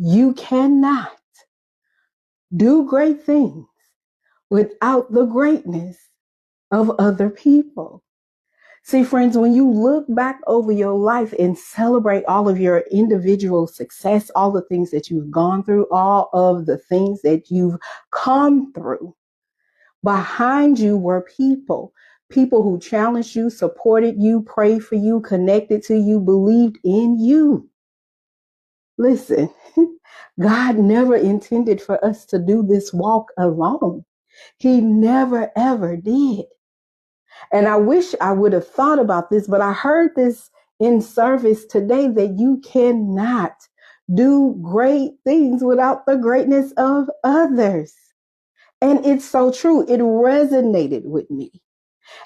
You cannot do great things without the greatness of other people. See, friends, when you look back over your life and celebrate all of your individual success, all the things that you've gone through, all of the things that you've come through, behind you were people who challenged you, supported you, prayed for you, connected to you, believed in you. Listen, God never intended for us to do this walk alone. He never, ever did. And I wish I would have thought about this, but I heard this in service today that you cannot do great things without the greatness of others. And it's so true. It resonated with me.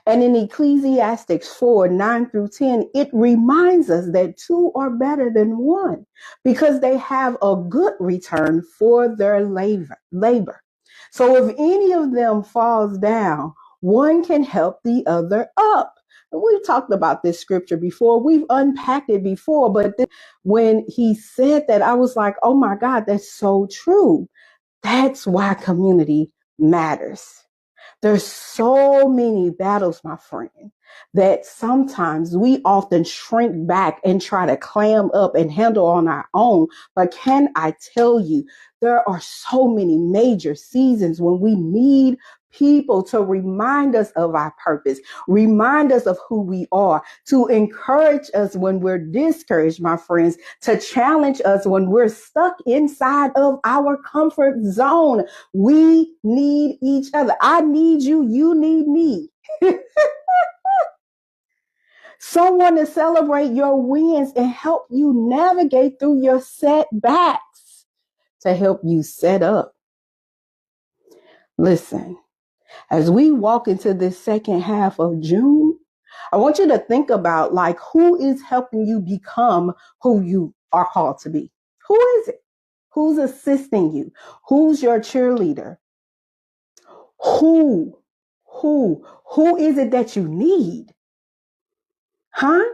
And in Ecclesiastes 4:9-10, it reminds us that two are better than one because they have a good return for their labor. So if any of them falls down, one can help the other up. And we've talked about this scripture before. We've unpacked it before. But when he said that, I was like, oh my God, that's so true. That's why community matters. There's so many battles, my friend, that sometimes we often shrink back and try to clam up and handle on our own. But can I tell you, there are so many major seasons when we need people to remind us of our purpose, remind us of who we are, to encourage us when we're discouraged, my friends, to challenge us when we're stuck inside of our comfort zone. We need each other. I need you. You need me. Someone to celebrate your wins and help you navigate through your setbacks, to help you set up. Listen, as we walk into this second half of June, I want you to think about like who is helping you become who you are called to be. Who is it? Who's assisting you? Who's your cheerleader? Who is it that you need? Huh?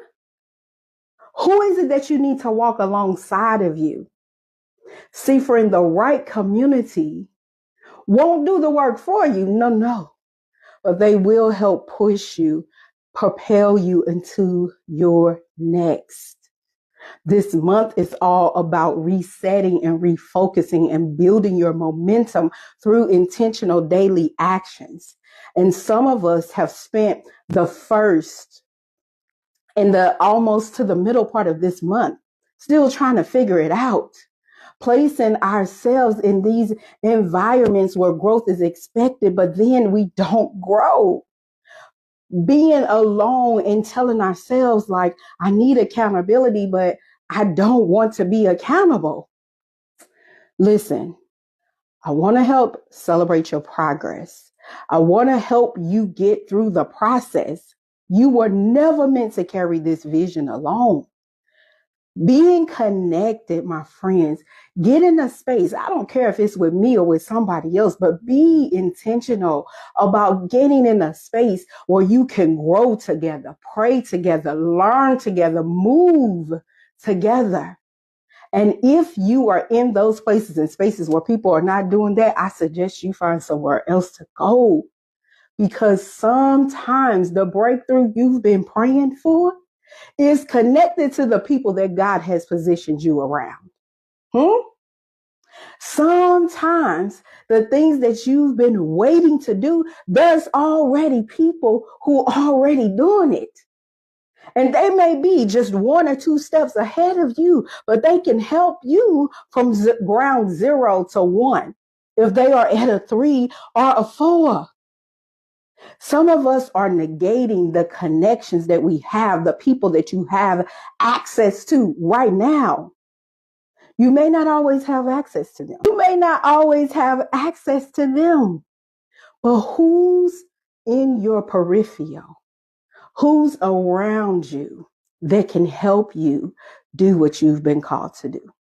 Who is it that you need to walk alongside of you? See, friend, the right community won't do the work for you. No. But they will help push you, propel you into your next. This month is all about resetting and refocusing and building your momentum through intentional daily actions. And some of us have spent the first and almost to the middle part of this month still trying to figure it out, placing ourselves in these environments where growth is expected, but then we don't grow. Being alone and telling ourselves like, I need accountability, but I don't want to be accountable. Listen, I want to help celebrate your progress. I want to help you get through the process. You were never meant to carry this vision alone. Being connected, my friends, get in a space. I don't care if it's with me or with somebody else, but be intentional about getting in a space where you can grow together, pray together, learn together, move together. And if you are in those places and spaces where people are not doing that, I suggest you find somewhere else to go. Because sometimes the breakthrough you've been praying for is connected to the people that God has positioned you around. Sometimes the things that you've been waiting to do, there's already people who are already doing it. And they may be just one or two steps ahead of you, but they can help you from ground 0 to 1 if they are at a 3 or a 4. Some of us are negating the connections that we have, the people that you have access to right now. You may not always have access to them. You may not always have access to them. But who's in your peripheral? Who's around you that can help you do what you've been called to do?